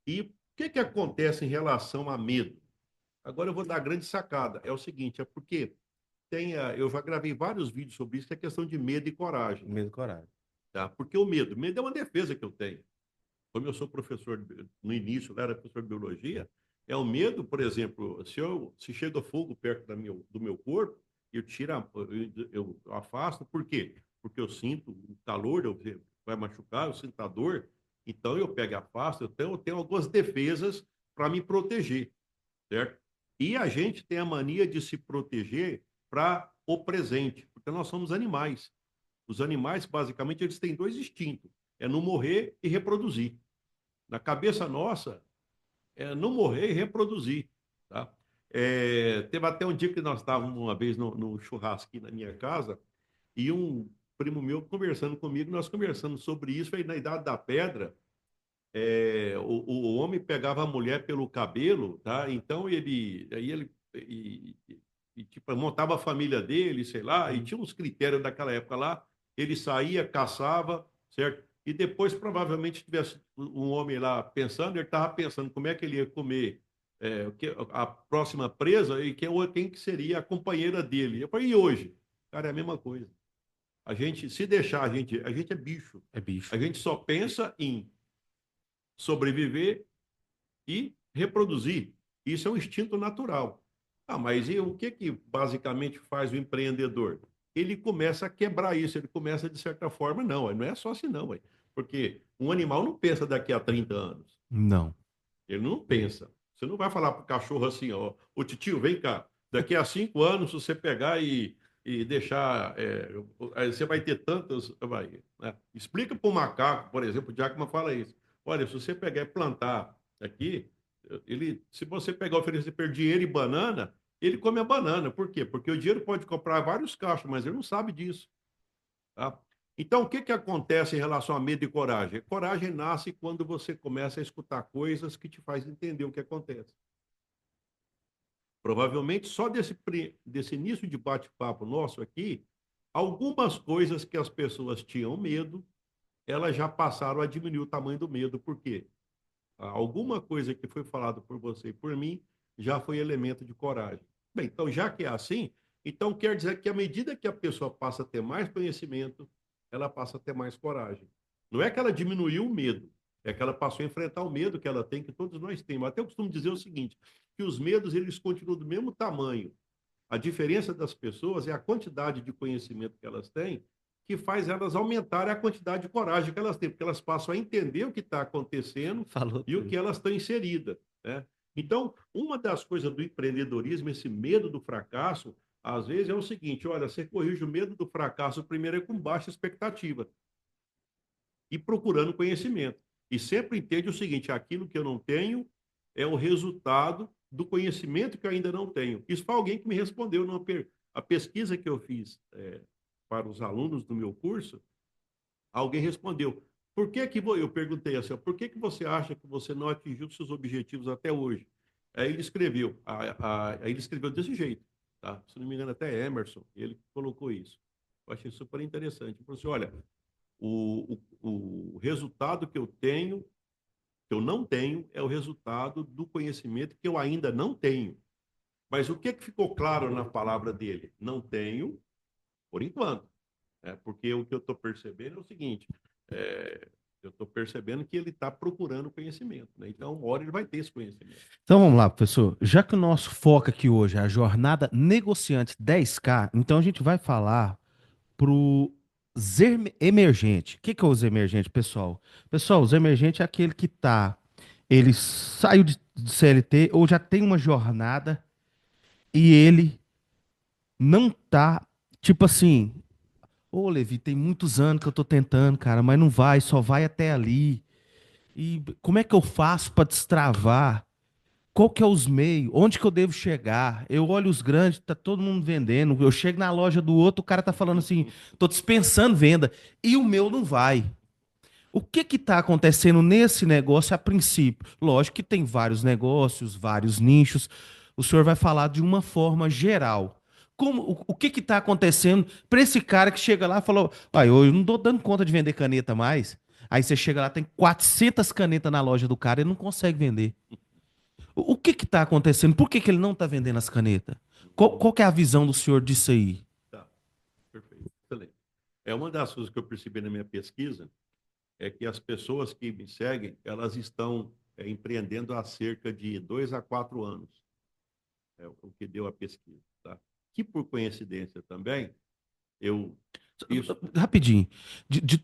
E o que que acontece em relação a medo? Agora eu vou dar a grande sacada. É o seguinte, é porque eu já gravei vários vídeos sobre isso, que é questão de medo e coragem, Medo e coragem. tá? Porque o medo é uma defesa que eu tenho. Como eu sou professor, no início, eu era professor de biologia, é o medo, por exemplo, se chega fogo perto do meu corpo, eu tiro, eu afasto, por quê? Porque eu sinto o calor, vai machucar, eu sinto a dor, então eu pego e afasto, eu tenho algumas defesas para me proteger, certo? E a gente tem a mania de se proteger para o presente, porque nós somos animais. Os animais, basicamente, eles têm dois instintos: é não morrer e reproduzir. Na cabeça nossa, é não morrer e reproduzir, tá? Teve até um dia que nós estávamos uma vez no churrasco aqui na minha casa e um primo meu conversando comigo, nós conversamos sobre isso, aí na Idade da Pedra, o homem pegava a mulher pelo cabelo, tá? Então tipo, montava a família dele, sei lá, e tinha uns critérios daquela época lá. Ele saía, caçava, certo? E depois, provavelmente, tivesse um homem lá pensando, ele estava pensando como é que ele ia comer a próxima presa e quem que seria a companheira dele. Eu falei, e hoje? Cara, é a mesma coisa. A gente, se deixar, a gente é bicho. É bicho. A gente só pensa em sobreviver e reproduzir. Isso é um instinto natural. Ah, mas e o que que basicamente faz o empreendedor? Ele começa a quebrar isso, ele começa de certa forma, não é só assim não, porque um animal não pensa daqui a 30 anos. Não. Ele não pensa. Você não vai falar para o cachorro assim, ó, ô titio, vem cá, daqui a 5 anos, se você pegar e deixar, você vai ter tantas. Vai, né? Explica para o macaco, por exemplo, o Jackman fala isso. Olha, se você pegar e plantar aqui, se você pegar e oferecer para ele dinheiro e banana, ele come a banana. Por quê? Porque o dinheiro pode comprar vários cachos, mas ele não sabe disso. Tá? Então, o que que acontece em relação a medo e coragem? Coragem nasce quando você começa a escutar coisas que te faz entender o que acontece. Provavelmente, só desse início de bate-papo nosso aqui, algumas coisas que as pessoas tinham medo, elas já passaram a diminuir o tamanho do medo. Por quê? Alguma coisa que foi falado por você e por mim já foi elemento de coragem. Bem, então, já que é assim, então quer dizer que à medida que a pessoa passa a ter mais conhecimento, ela passa a ter mais coragem. Não é que ela diminuiu o medo, é que ela passou a enfrentar o medo que ela tem, que todos nós temos. Até eu costumo dizer o seguinte, que os medos eles continuam do mesmo tamanho. A diferença das pessoas é a quantidade de conhecimento que elas têm, que faz elas aumentarem a quantidade de coragem que elas têm, porque elas passam a entender o que está acontecendo Falou e o tudo. que elas estão inseridas, né? Então, uma das coisas do empreendedorismo, esse medo do fracasso, às vezes é o seguinte: olha, você corrige o medo do fracasso primeiro é com baixa expectativa e procurando conhecimento. E sempre entende o seguinte: aquilo que eu não tenho é o resultado do conhecimento que eu ainda não tenho. Isso foi alguém que me respondeu a pesquisa que eu fiz para os alunos do meu curso. Alguém respondeu: por que que eu perguntei assim, por que que você acha que você não atingiu os seus objetivos até hoje? Aí ele escreveu desse jeito, tá? Se não me engano, até Emerson, ele colocou isso. Eu achei super interessante. Ele falou assim: olha, o resultado que eu tenho, que eu não tenho, é o resultado do conhecimento que eu ainda não tenho. Mas o que que ficou claro na palavra dele? Não tenho, por enquanto. Porque o que eu estou percebendo é o seguinte: é, eu estou percebendo que ele está procurando conhecimento, né? Então, uma hora ele vai ter esse conhecimento. Então vamos lá, professor. Já que o nosso foco aqui hoje é a jornada negociante 10K, então a gente vai falar pro emergente. O que que é os emergentes, pessoal? Pessoal, os emergentes é aquele que tá, ele saiu de CLT ou já tem uma jornada e ele não tá, tipo assim, ô Levi, tem muitos anos que eu tô tentando, cara, mas não vai, só vai até ali. E como é que eu faço para destravar? Qual que é os meios? Onde que eu devo chegar? Eu olho os grandes, tá todo mundo vendendo. Eu chego na loja do outro, o cara tá falando assim, tô dispensando venda. E o meu não vai. O que que tá acontecendo nesse negócio a princípio? Lógico que tem vários negócios, vários nichos. O senhor vai falar de uma forma geral. O que que tá acontecendo para esse cara que chega lá e falou, eu não tô dando conta de vender caneta mais. Aí você chega lá, tem 400 canetas na loja do cara e não consegue vender. O que que tá acontecendo? Por que que ele não tá vendendo as canetas? Qual que é a visão do senhor disso aí? Tá, perfeito, excelente. É uma das coisas que eu percebi na minha pesquisa, é que as pessoas que me seguem, elas estão empreendendo há cerca de 2 a 4 anos. É o que deu a pesquisa, tá? Que por coincidência também, eu isso. Rapidinho.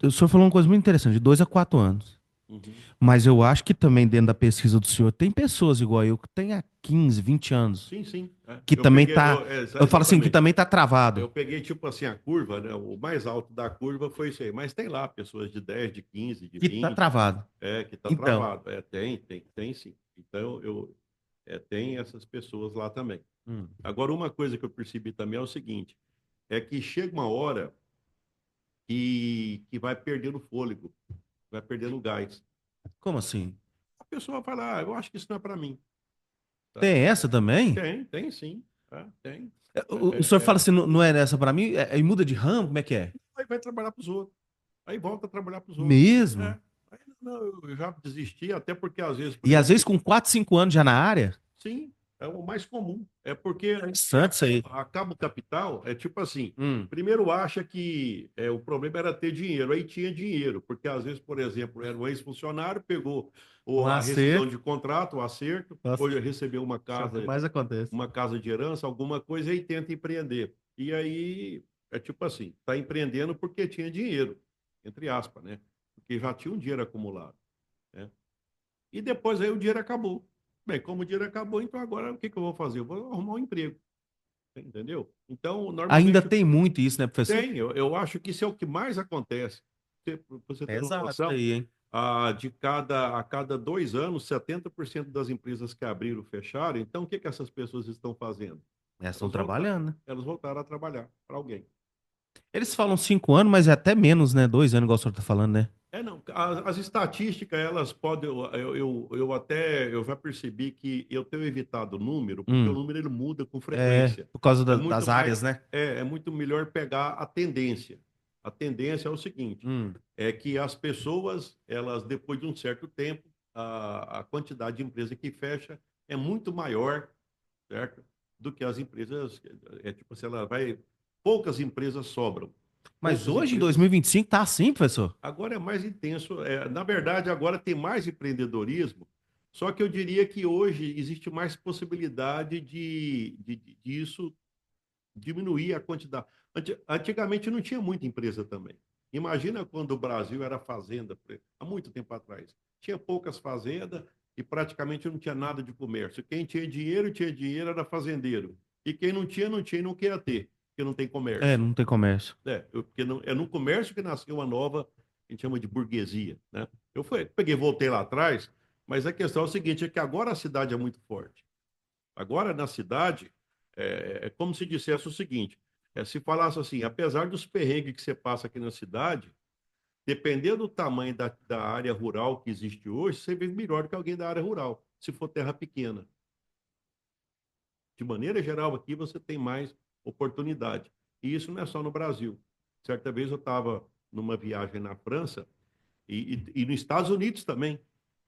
O senhor falou uma coisa muito interessante, de 2 a 4 anos. Uhum. Mas eu acho que também dentro da pesquisa do senhor tem pessoas igual eu que tem há 15, 20 anos. Sim, sim. Que Eu também peguei, tá. Eu falo assim, que exatamente. também tá travado. Eu peguei tipo assim a curva, né? O mais alto da curva foi isso aí. Mas tem lá pessoas de 10, de 15, de Que tá 20, travado. que tá Então. travado. Tem sim. Então tem essas pessoas lá também. Hum. Agora, uma coisa que eu percebi também é o seguinte: é que chega uma hora que vai perdendo fôlego, vai perdendo gás. Como assim? A pessoa fala, eu acho que isso não é para mim. Tá? Tem essa também? Tem sim. Tem. O senhor fala assim, não, não é essa pra mim? Aí muda de ramo? Como é que é? Aí vai trabalhar para os outros. Aí volta a trabalhar para os outros. Mesmo? É. Aí, não, eu já desisti, até porque às vezes, por E às exemplo, vezes com 4, 5 anos já na área? sim, é o mais comum. É porque Interessante isso aí. acaba o capital, é tipo assim, Hum. primeiro acha que o problema era ter dinheiro, aí tinha dinheiro, porque às vezes, por exemplo, era um ex-funcionário, pegou Um a rescisão acerto. de contrato, o acerto, Nossa, hoje recebeu isso é o que mais acontece. uma casa de herança, alguma coisa, e tenta empreender. E aí, é tipo assim, está empreendendo porque tinha dinheiro, entre aspas, né? Porque já tinha um dinheiro acumulado, né? E depois aí o dinheiro acabou. Bem, como o dinheiro acabou, então agora o que que eu vou fazer? Eu vou arrumar um emprego, entendeu? Então, Ainda normalmente tem muito isso, né, professor? tem, eu acho que isso é o que mais acontece. Pra você É ter uma exato isso noção, aí, hein? a cada 2 anos, 70% das empresas que abriram fecharam. Então, o que que essas pessoas estão fazendo? Elas estão Elas voltaram, trabalhando, né? elas voltaram a trabalhar para alguém. Eles falam 5 anos, mas é até menos, né? 2 anos, igual o senhor tá falando, né? Não, as estatísticas, elas podem, eu já percebi que eu tenho evitado o número, porque o Hum. número ele muda com É, frequência. por causa É muito das mais, áreas, né? é muito melhor pegar a tendência. A tendência é o seguinte, Hum. é que as pessoas, elas, depois de um certo tempo, a quantidade de empresa que fecha é muito maior, certo? Do que as empresas, tipo assim, poucas empresas sobram. Mas Poucas hoje, em empresas 2025, tá assim, professor? Agora é mais intenso. Na verdade, agora tem mais empreendedorismo, só que eu diria que hoje existe mais possibilidade disso diminuir a quantidade. Antigamente não tinha muita empresa também. Imagina quando o Brasil era fazenda, há muito tempo atrás. Tinha poucas fazendas e praticamente não tinha nada de comércio. Quem tinha dinheiro, era fazendeiro. E quem não tinha, não tinha e não queria ter, porque não tem É, comércio. não tem comércio. Porque não, é no comércio que nasceu uma nova, a gente chama de burguesia, né? Peguei, voltei lá atrás, mas a questão é o seguinte, é que agora a cidade é muito forte. Agora na cidade, é como se dissesse o seguinte, se falasse assim, apesar dos perrengues que você passa aqui na cidade, dependendo do tamanho da área rural que existe hoje, você vive melhor do que alguém da área rural, se for terra pequena. De maneira geral, aqui você tem mais oportunidade. E isso não é só no Brasil. Certa vez eu estava numa viagem na França e nos Estados Unidos também.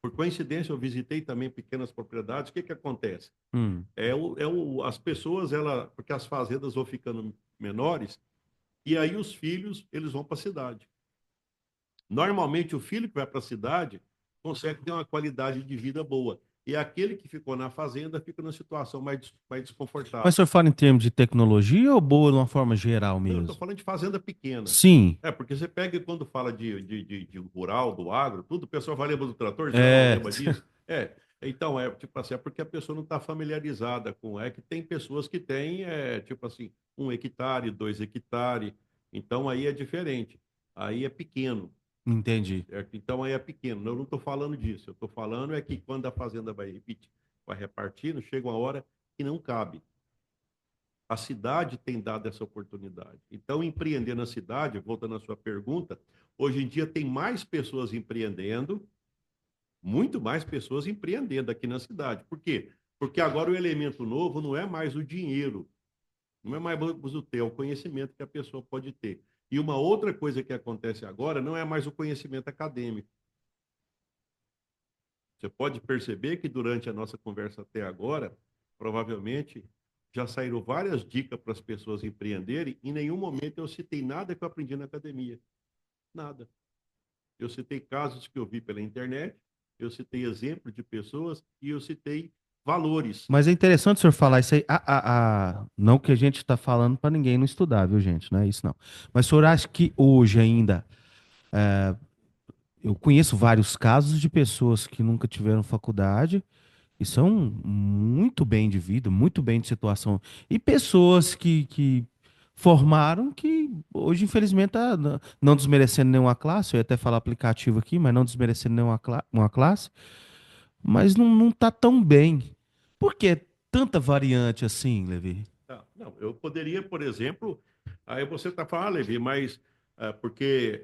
Por coincidência, eu visitei também pequenas propriedades. O que que acontece? Hum. As pessoas, porque as fazendas vão ficando menores, e aí os filhos, eles vão para a cidade. Normalmente, o filho que vai para a cidade consegue ter uma qualidade de vida boa. E aquele que ficou na fazenda fica numa situação mais Mas o desconfortável. senhor fala em termos de tecnologia ou boa de uma forma geral Não, eu estou mesmo? falando de fazenda pequena. Sim, Porque você pega e quando fala de rural, do agro, tudo, o pessoal vai lembrar do trator, é. lembra disso. Então, tipo assim, é porque a pessoa não está familiarizada com. É que tem pessoas que têm, tipo assim, 1 hectare, 2 hectares. Então, aí é diferente. Aí é pequeno, Entendi. certo? Então, aí é pequeno. Eu não estou falando disso. Eu estou falando é que quando a fazenda vai repartindo, chega uma hora que não cabe. A cidade tem dado essa oportunidade. Então, empreender na cidade, voltando à sua pergunta, hoje em dia tem mais pessoas empreendendo, muito mais pessoas empreendendo aqui na cidade. Por quê? Porque agora o elemento novo não é mais o dinheiro, não é mais o ter, é o conhecimento que a pessoa pode ter. E uma outra coisa que acontece agora não é mais o conhecimento acadêmico. Você pode perceber que durante a nossa conversa até agora, provavelmente já saíram várias dicas para as pessoas empreenderem. Em nenhum momento eu citei nada que eu aprendi na academia. Nada. Eu citei casos que eu vi pela internet, eu citei exemplos de pessoas e eu citei valores. Mas é interessante o senhor falar isso aí. Não que a gente está falando para ninguém não estudar, viu, gente? Não é isso, não. Mas o senhor acha que hoje ainda. Eu conheço vários casos de pessoas que nunca tiveram faculdade e são muito bem de vida, muito bem de situação. E pessoas que formaram que hoje, infelizmente, não desmerecendo nenhuma classe, eu ia até falar aplicativo aqui, mas não desmerecendo nenhuma uma classe, mas não tá tão bem. Por que tanta variante assim, Levi? Não, eu poderia, por exemplo, aí você está falando, Levi, mas porque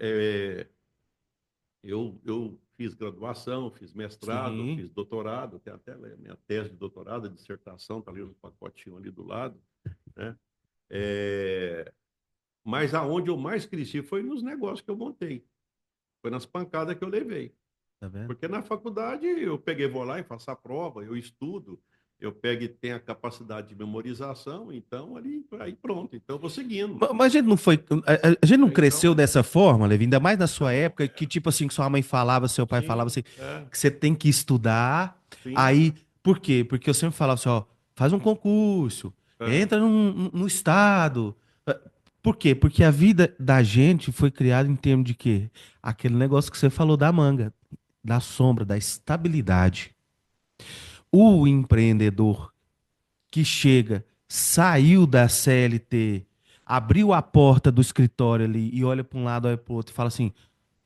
eu fiz graduação, fiz mestrado, Sim. fiz doutorado, tem até minha tese de doutorado, dissertação, está ali no pacotinho ali do lado, né? É, mas aonde eu mais cresci foi nos negócios que eu montei, foi nas pancadas que eu levei. Tá vendo? Porque na faculdade eu peguei, vou lá e faço a prova, eu estudo, eu pego e tenho a capacidade de memorização, então ali, aí pronto, então eu vou seguindo. Mas a gente não foi, a gente não cresceu Então, dessa forma, Levi, ainda mais na sua não, época, que tipo assim, que sua mãe falava, seu pai falava sim, assim, que você tem que estudar. sim, Aí, por quê? Porque eu sempre falava assim, ó, faz um concurso, é, entra no estado. Por quê? Porque a vida da gente foi criada em termos de quê? Aquele negócio que você falou da manga, da sombra, da estabilidade. O empreendedor que chega, saiu da CLT, abriu a porta do escritório ali e olha para um lado, olha para o outro e fala assim: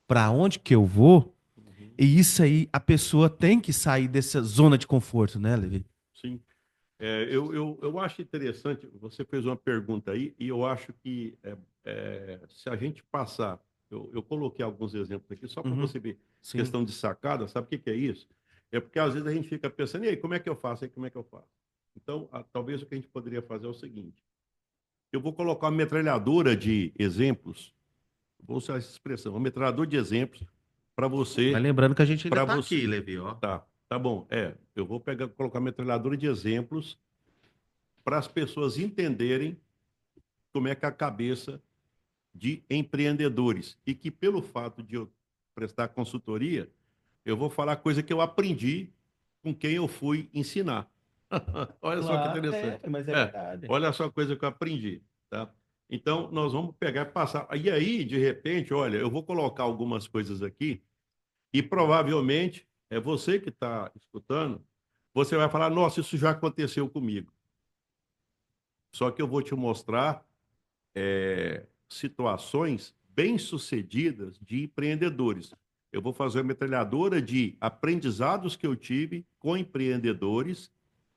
para onde que eu vou? uhum, E isso aí, a pessoa tem que sair dessa zona de conforto, né, Levi? sim. Eu acho interessante, você fez uma pergunta aí, e eu acho que se a gente passar, eu coloquei alguns exemplos aqui, só para Uhum, você ver, sim. questão de sacada, sabe o que que é isso? É porque às vezes a gente fica pensando, e aí, como é que eu faço? E aí, como é que eu faço? Então, talvez o que a gente poderia fazer é o seguinte, eu vou colocar uma metralhadora de exemplos, vou usar essa expressão, uma metralhadora de exemplos para Mas você, lembrando que a gente ainda para tá você. aqui, Levi, ó. Tá bom, eu vou pegar, colocar uma metralhadora de exemplos para as pessoas entenderem como é que é a cabeça de empreendedores e que pelo fato de eu prestar consultoria, eu vou falar coisa que eu aprendi com quem eu fui ensinar. Olha só que Claro, interessante. mas é verdade. Olha só a coisa que eu aprendi, tá? Então, nós vamos pegar e passar. E aí, de repente, olha, eu vou colocar algumas coisas aqui e provavelmente é você que está escutando, você vai falar, nossa, isso já aconteceu comigo. Só que eu vou te mostrar situações bem-sucedidas de empreendedores. Eu vou fazer uma metralhadora de aprendizados que eu tive com empreendedores,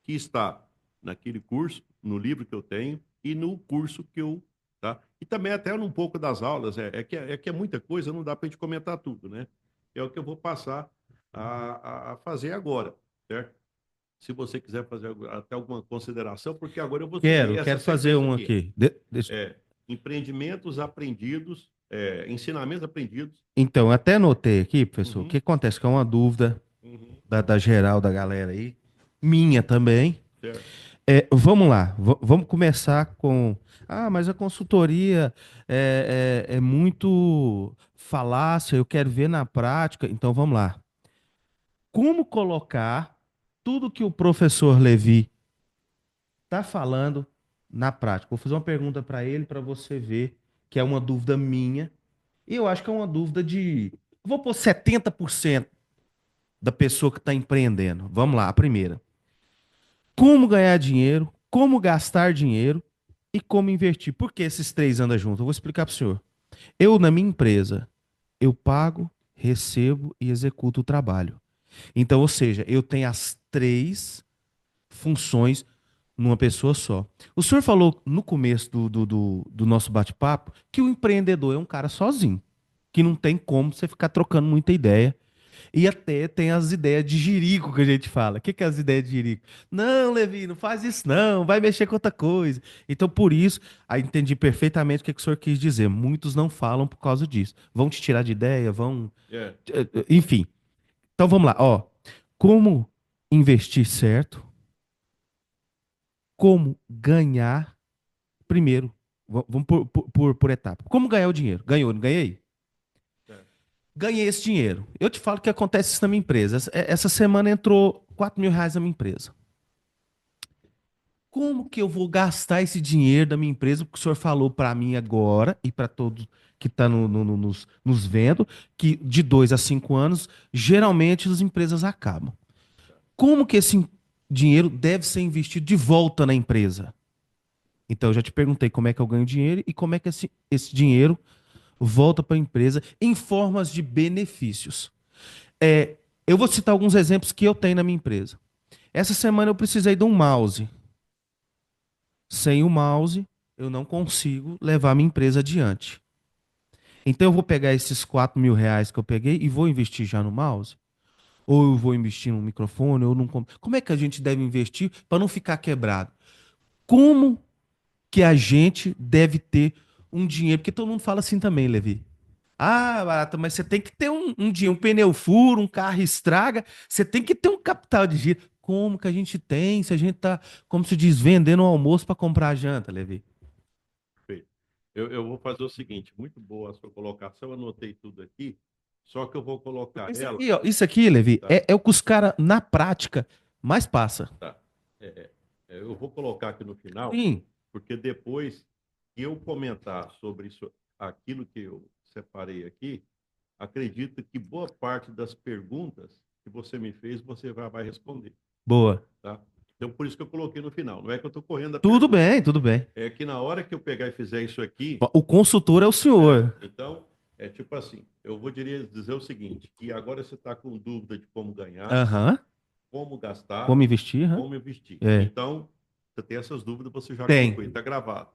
que está naquele curso, no livro que eu tenho e no curso que eu. Tá? E também até um pouco das aulas, que é muita coisa, não dá para a gente comentar tudo, né? É o que eu vou passar a fazer agora, certo? Se você quiser fazer até alguma consideração, porque agora eu vou seguir essa Quero fazer sequência um aqui aqui. empreendimentos aprendidos, ensinamentos aprendidos. Então, até anotei aqui, professor, o que Uhum, acontece que é uma dúvida uhum, da geral da galera aí, minha também. certo. Vamos lá, vamos começar com. Ah, mas a consultoria é muito falácia, eu quero ver na prática. Então vamos lá. Como colocar tudo que o professor Levi está falando na prática? Vou fazer uma pergunta para ele para você ver que é uma dúvida minha. E eu acho que é uma dúvida de. Vou pôr 70% da pessoa que está empreendendo. Vamos lá, a primeira. Como ganhar dinheiro, como gastar dinheiro e como investir. Por que esses três andam juntos? Eu vou explicar para o senhor. Eu, na minha empresa, eu pago, recebo e executo o trabalho. Então, ou seja, eu tenho as três funções numa pessoa só. O senhor falou no começo do nosso bate-papo que o empreendedor é um cara sozinho, que não tem como você ficar trocando muita ideia. E até tem as ideias de jirico que a gente fala. O que que é as ideias de jirico? Não, Levi, não faz isso não, vai mexer com outra coisa. Então, por isso, aí entendi perfeitamente o que que o senhor quis dizer. Muitos não falam por causa disso. Vão te tirar de ideia, vão... É, Enfim. Então, vamos lá. Ó, como investir certo, como ganhar... Primeiro, vamos por etapa. Como ganhar o dinheiro? Ganhou, não ganhei? é, Ganhei esse dinheiro. Eu te falo que acontece isso na minha empresa. Essa semana entrou R$ 4.000 na minha empresa. Como que eu vou gastar esse dinheiro da minha empresa? Porque o senhor falou para mim agora e para todos que estão nos vendo que de 2 a 5 anos, geralmente as empresas acabam. Como que esse dinheiro deve ser investido de volta na empresa? Então, eu já te perguntei como é que eu ganho dinheiro e como é que esse dinheiro volta para a empresa em formas de benefícios. Eu vou citar alguns exemplos que eu tenho na minha empresa. Essa semana eu precisei de um mouse. Sem o mouse, eu não consigo levar minha empresa adiante. Então eu vou pegar esses R$ 4.000 que eu peguei e vou investir já no mouse? Ou eu vou investir no microfone, ou num... Como é que a gente deve investir para não ficar quebrado? Como que a gente deve ter um dinheiro? Porque todo mundo fala assim também, Levi. Ah, Barata, mas você tem que ter um dia, um pneu fura, um carro estraga, você tem que ter um capital de giro. Como que a gente tem se a gente tá, como se diz, vendendo o almoço para comprar a janta, Levi? perfeito. Eu vou fazer o seguinte, muito boa a sua colocação, anotei tudo aqui, só que eu vou colocar Isso ela, aqui, ó, isso aqui, Levi, tá? é o que os caras, na prática, mais passa. Tá. É, eu vou colocar aqui no final, Sim, porque depois que eu comentar sobre isso, aquilo que eu separei aqui, acredito que boa parte das perguntas que você me fez, você vai responder, boa. tá? Então, por isso que eu coloquei no final. Não é que eu estou correndo a Tudo pergunta. bem, tudo bem. É que na hora que eu pegar e fizer isso aqui, O consultor é o senhor. então, é tipo assim, eu vou dizer o seguinte, que agora você está com dúvida de como ganhar, Aham. como gastar, Como investir? Aham. como investir. É. Então, você tem essas dúvidas, você já colocou, Tem, está gravado.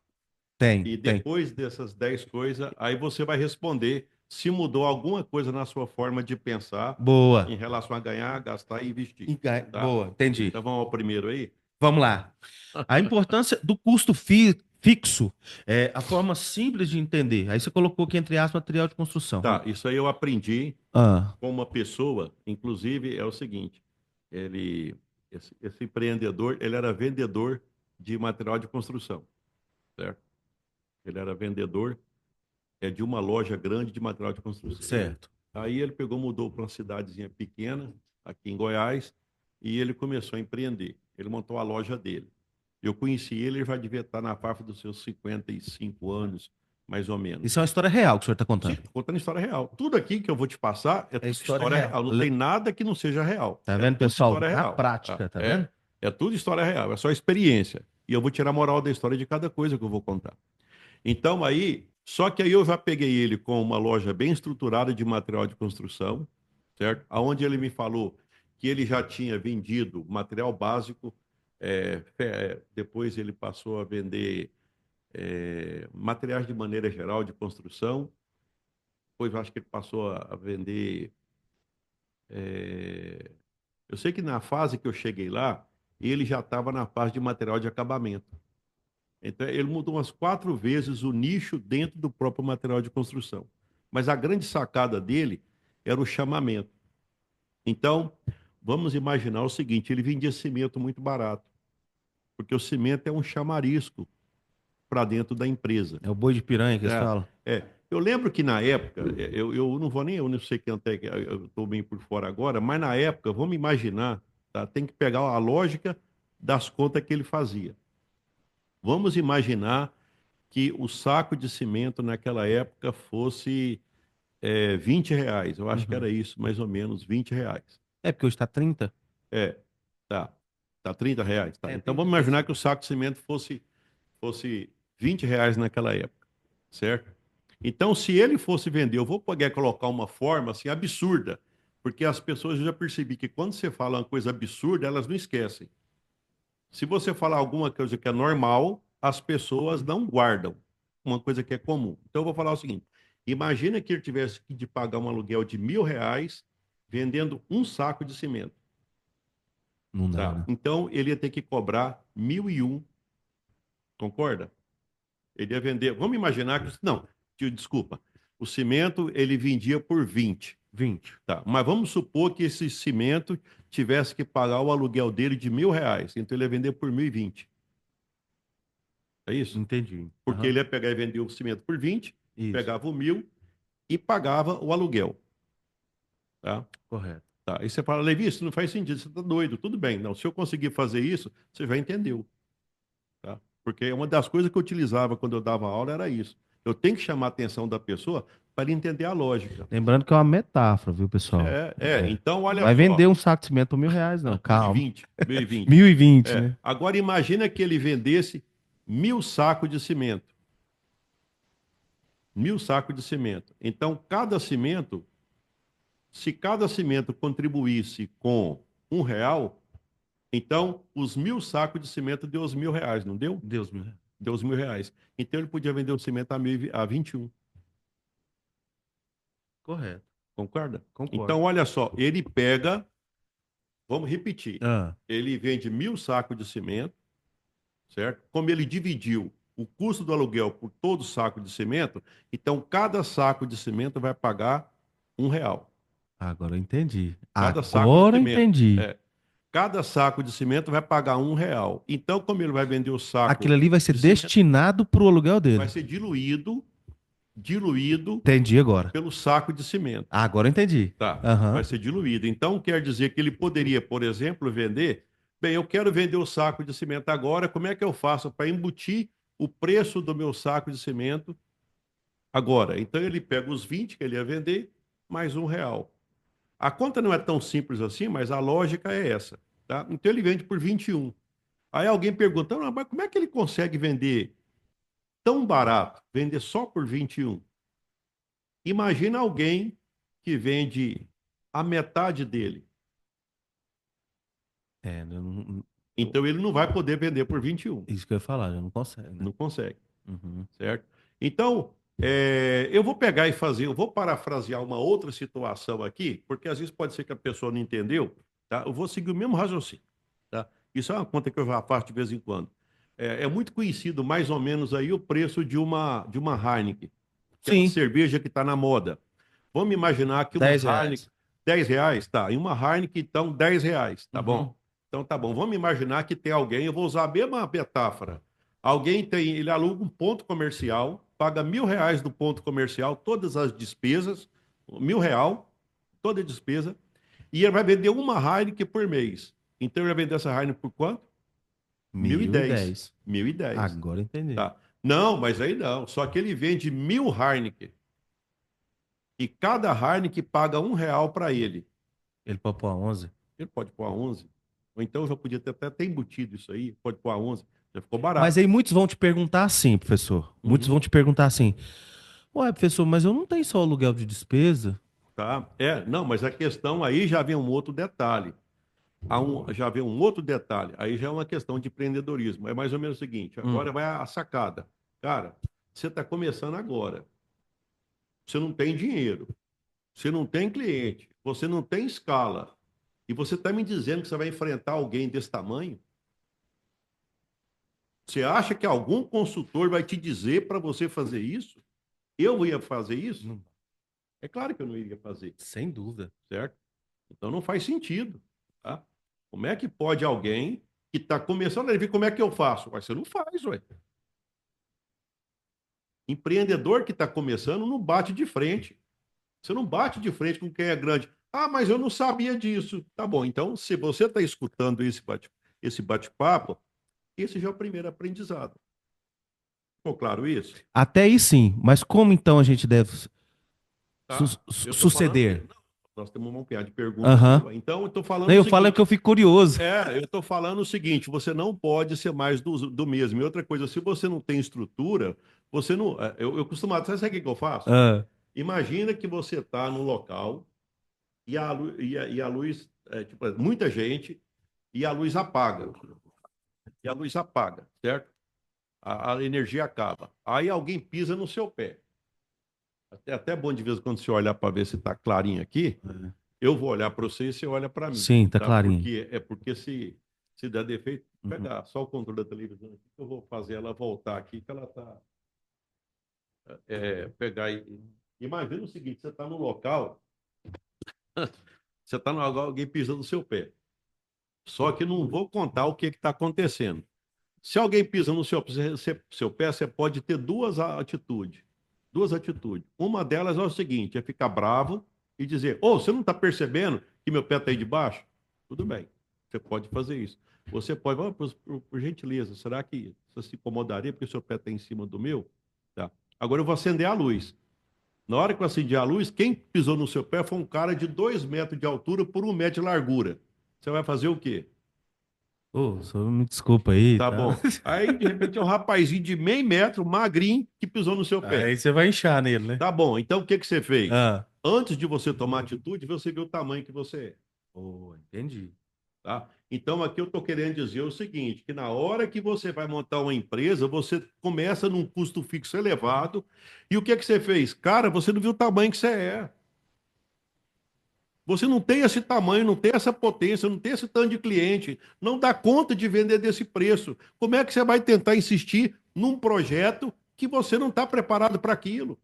tem, E tem. depois dessas 10 coisas, aí você vai responder se mudou alguma coisa na sua forma de pensar Boa. em relação a ganhar, gastar e investir, tá? Boa, entendi. Então vamos ao primeiro aí? Vamos lá. A importância do custo fixo é a forma simples de entender. Aí você colocou aqui, entre aspas, material de construção. Tá, isso aí eu aprendi Ah, com uma pessoa, inclusive é o seguinte, ele, esse empreendedor, ele era vendedor de material de construção, certo? Ele era vendedor de uma loja grande de material de construção. certo. Aí ele pegou, mudou para uma cidadezinha pequena, aqui em Goiás, e ele começou a empreender. Ele montou a loja dele. Eu conheci ele, ele já devia estar na faixa dos seus 55 anos, mais ou menos. Isso é uma história real que o senhor está Sim, contando. tô contando história real. Tudo aqui que eu vou te passar é É tudo história história real. real. Não tem nada que não seja real. Tá É vendo, tudo pessoal? história Na real. Tá? prática, tá vendo? É tudo história real. É só experiência. E eu vou tirar a moral da história de cada coisa que eu vou contar. Então aí, só que aí eu já peguei ele com uma loja bem estruturada de material de construção, certo? Aonde ele me falou que ele já tinha vendido material básico, depois ele passou a vender materiais de maneira geral de construção, depois eu acho que ele passou a vender. é, Eu sei que na fase que eu cheguei lá, ele já estava na fase de material de acabamento. Então, ele mudou umas 4 vezes o nicho dentro do próprio material de construção. Mas a grande sacada dele era o chamamento. Então, vamos imaginar o seguinte: ele vendia cimento muito barato, porque o cimento é um chamarisco para dentro da empresa. É o boi de piranha que eles É, falam. Eu lembro que na época, eu não vou nem, eu não sei quem até, eu estou bem por fora agora, mas na época, vamos imaginar, tá? Tem que pegar a lógica das contas que ele fazia. Vamos imaginar que o saco de cimento naquela época fosse R$ 20. Eu acho que Uhum. era isso, mais ou menos, R$ 20. É porque hoje tá 30. É, tá. Tá R$ 30, tá. É, Então trinta vamos e imaginar seis. que o saco de cimento fosse R$ 20 naquela época, certo? Então, se ele fosse vender, eu vou poder colocar uma forma assim absurda, porque as pessoas eu já percebi que quando você fala uma coisa absurda, elas não esquecem. Se você falar alguma coisa que é normal, as pessoas não guardam uma coisa que é comum. Então, eu vou falar o seguinte: imagina que ele tivesse que de pagar um aluguel de R$ 1.000 vendendo um saco de cimento. Não dá, Tá? né? Então, ele ia ter que cobrar 1.001, concorda? Ele ia vender. Vamos imaginar que. Não, desculpa. O cimento ele vendia por 20. 20. Tá? Mas vamos supor que esse cimento tivesse que pagar o aluguel dele de R$ 1.000. Então ele ia vender por 1.020. É isso? Entendi. Porque ele ia pegar e vender o cimento por 20, Isso, pegava o 1.000 e pagava o aluguel. Tá? correto. Tá. Aí você fala, Levi, isso não faz sentido, você está doido. Tudo bem. Não, se eu conseguir fazer isso, você já entendeu. Tá? Porque uma das coisas que eu utilizava quando eu dava aula era isso. Eu tenho que chamar a atenção da pessoa para entender a lógica. Lembrando que é uma metáfora, viu, pessoal? Então Não olha vai vender só, um saco de cimento por R$ 1.000, não. Calma. 2020. 1.020, né? Agora imagina que ele vendesse 1.000 sacos de cimento. 1.000 sacos de cimento. Então, se cada cimento contribuísse com R$ 1, então os 1.000 sacos de cimento deu os R$ 1.000, não deu? Deus me livre. Deu os R$ 1.000. Então ele podia vender o cimento a 21. Correto. Concorda? Concordo. Então, olha só, ele pega, vamos repetir, Ah, ele vende 1.000 sacos de cimento, certo? Como ele dividiu o custo do aluguel por todo saco de cimento, então cada saco de cimento vai pagar R$ 1. agora eu entendi. Cada saco de Agora eu cimento. entendi. Cada saco de cimento vai pagar R$ 1. Então, como ele vai vender o saco Aquilo ali vai ser de cimento, destinado pro aluguel vai dele. ser diluído Entendi agora. pelo saco de cimento. Agora eu entendi. Tá, vai Aham. ser diluído. Então, quer dizer que ele poderia, por exemplo, vender. Bem, eu quero vender o saco de cimento agora, como é que eu faço para embutir o preço do meu saco de cimento agora? Então, ele pega os 20 que ele ia vender, mais R$ 1. A conta não é tão simples assim, mas a lógica é essa. Tá? Então, ele vende por 21. Aí alguém pergunta, "Não, mas como é que ele consegue vender tão barato, vender só por 21? Imagina alguém que vende a metade dele. Então ele não vai poder vender por 21. Isso que eu ia falar, já não consegue, né? Não consegue, Uhum. certo? Então, eu vou pegar e fazer, eu vou parafrasear uma outra situação aqui, porque às vezes pode ser que a pessoa não entendeu, tá? Eu vou seguir o mesmo raciocínio, tá? Isso é uma conta que eu já faço de vez em quando. É muito conhecido mais ou menos aí o preço de uma Heineken, que é uma Sim, cerveja que está na moda. Vamos imaginar que uma Heineken, R$ 10. R$ 10, tá? E uma Heineken, então, R$ 10, tá Uhum. bom? Então tá bom. Vamos imaginar que tem alguém, eu vou usar a mesma metáfora. Alguém tem, ele aluga um ponto comercial, paga R$ 1.000 do ponto comercial, todas as despesas, R$ 1.000, toda a despesa, e ele vai vender uma Heineken por mês. Então ele vai vender essa Heineken por quanto? 1.010. 1.010. 1.010. Agora eu entendi. Tá. Não, mas aí não. Só que ele vende 1.000 Heineken. E cada Heineken paga R$ 1 para ele. Ele pode pôr a 11. Ele pode pôr a 11. Ou então já podia ter até embutido isso aí. Pode pôr a 11. Já ficou Mas barato. aí muitos vão te perguntar assim, professor. Muitos Uhum. vão te perguntar assim: ué, professor, mas eu não tenho só aluguel de despesa? Tá? Não, mas a questão aí já vem um outro detalhe. Já vem um outro detalhe. Aí já é uma questão de empreendedorismo. É mais ou menos o seguinte: Hum. agora vai a sacada. Cara, você está começando agora. Você não tem dinheiro. Você não tem cliente. Você não tem escala. E você está me dizendo que você vai enfrentar alguém desse tamanho? Você acha que algum consultor vai te dizer para você fazer isso? Eu ia fazer isso? Não, É claro que eu não iria fazer, sem dúvida. certo? Então não faz sentido, tá? Como é que pode alguém que está começando a ver como é que eu faço? Mas você não faz, ué. Empreendedor que está começando não bate de frente. Você não bate de frente com quem é grande. Ah, mas eu não sabia disso. Tá bom, então se você está escutando esse bate-papo, esse já é o primeiro aprendizado. Ficou claro isso? Até aí sim, mas como então a gente deve Tá? Eu estou falando que suceder? não, nós temos uma piada de pergunta Aham. sua. Então, eu estou falando Não, o eu falo é porque seguinte. eu fico curioso. Eu estou falando o seguinte: você não pode ser mais do mesmo. E outra coisa, se você não tem estrutura, você não. Eu costumo. Sabe o que eu faço? Ah, Imagina que você está no local e a luz, tipo, muita gente, e a luz apaga. E a luz apaga, certo? A energia acaba. Aí alguém pisa no seu pé. Até bom de vez em quando você olhar para ver se está clarinho aqui. eu vou olhar para você e você olha para mim. Sim, tá Tá? clarinho. Porque se der defeito, Uhum. pegar só o controle da televisão aqui, que eu vou fazer ela voltar aqui, que ela está. Pegar e. Imagina o seguinte: você está no local, você está no local, alguém pisa no seu pé. Só que não vou contar o que está acontecendo. Se alguém pisa no seu pé, você pode ter duas atitudes. Duas atitudes. Uma delas é o seguinte: é ficar bravo e dizer: Ô, você não está percebendo que meu pé está aí debaixo? Tudo bem, você pode fazer isso. Você pode, por gentileza, será que você se incomodaria porque o seu pé está em cima do meu? Tá. Agora eu vou acender a luz. Na hora que eu acendi a luz, quem pisou no seu pé foi um cara de 2 metros de altura por 1 metro de largura. Você vai fazer o quê? Ô, só me desculpa aí, Tá tá? bom. Aí, de repente, é um rapazinho de meio metro, magrinho, que pisou no seu pé. Aí você vai inchar nele, né? Tá bom. Então, o que que você fez? Ah, Antes de você tomar atitude, você viu o tamanho que você é. oh, entendi. Tá? Então, aqui eu estou querendo dizer o seguinte, que na hora que você vai montar uma empresa, você começa num custo fixo elevado. E o que que você fez? Cara, você não viu o tamanho que você é. Você não tem esse tamanho, não tem essa potência, não tem esse tanto de cliente, não dá conta de vender desse preço. Como é que você vai tentar insistir num projeto que você não está preparado para aquilo?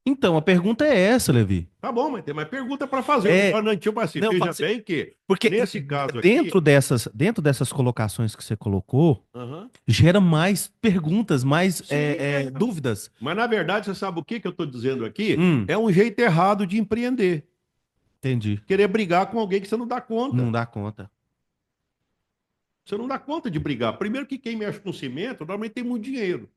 Então, a pergunta é essa, Levi. Tá bom, mas tem mais pergunta para fazer. É, Não, tipo assim, não, veja bem que, porque nesse caso aqui. dentro dessas colocações que você colocou, Aham. gera mais perguntas, mais Sim, dúvidas. mas na verdade, você sabe o que que eu estou dizendo aqui? Hum, É um jeito errado de empreender. entendi. Querer brigar com alguém que você não dá conta. Não dá conta. Você não dá conta de brigar. Primeiro que quem mexe com cimento, normalmente tem muito dinheiro.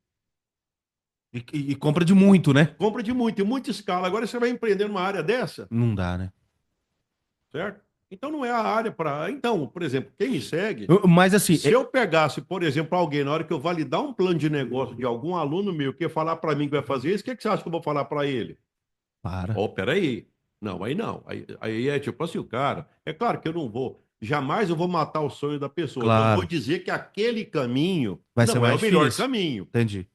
E compra de muito, né? Compra de muito, em muita escala. Agora você vai empreender numa área dessa, Não dá, né? certo? Então não é a área para. Então, por exemplo, quem me segue, Mas assim, se eu pegasse, por exemplo, alguém, na hora que eu validar um plano de negócio de algum aluno meu que ia falar para mim que vai fazer isso, o que, que você acha que eu vou falar para ele? para. Ó, peraí. Não, aí não. Aí é tipo assim, o cara. É claro que eu não vou. Jamais eu vou matar o sonho da pessoa. Eu vou Claro. dizer que aquele caminho Vai ser não é mais o melhor difícil. caminho. Entendi.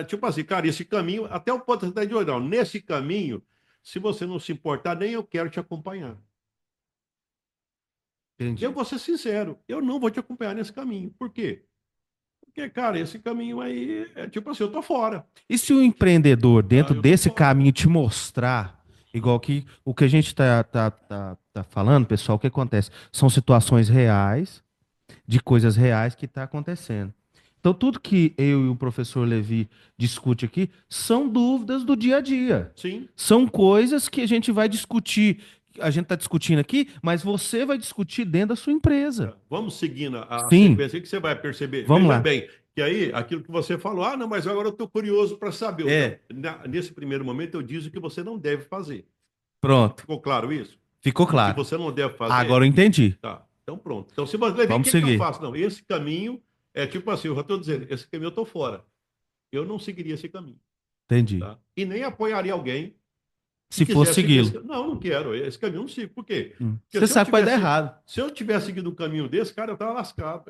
Tipo assim, cara, esse caminho, até o ponto de olhar, nesse caminho, se você não se importar, nem eu quero te acompanhar. Eu Entendi. vou ser sincero, eu não vou te acompanhar nesse caminho. Por quê? Porque, cara, esse caminho aí é tipo assim, eu tô fora. E se o empreendedor, Tá? dentro Eu tô desse fora. caminho, te mostrar, igual que o que a gente tá falando, pessoal, o que acontece? São situações reais, de coisas reais que tá acontecendo. Então, tudo que eu e o professor Levi discute aqui são dúvidas do dia a dia. Sim. São coisas que a gente vai discutir. A gente está discutindo aqui, mas você vai discutir dentro da sua empresa. Vamos seguindo a Sim, sequência aí que você vai perceber. vamos Veja lá. bem, que aí, aquilo que você falou, não, mas agora eu estou curioso para saber. Não, É, nesse primeiro momento, eu disse o que você não deve fazer. pronto. Ficou claro isso? Ficou O que claro. você não deve Agora fazer? eu entendi. Tá. Então, pronto. Então, se você ver, o Vamos que que eu seguir. faço? Não, esse caminho é tipo assim, eu já estou dizendo, esse caminho eu estou fora. Eu não seguiria esse caminho. Entendi. Tá? E nem apoiaria alguém que Se for quiser seguir esse segui-lo. caminho. Não, não quero. Esse caminho eu não sigo. Por quê? Porque Você sabe que vai dar errado. se eu tivesse seguido um caminho desse, cara, eu estava lascado.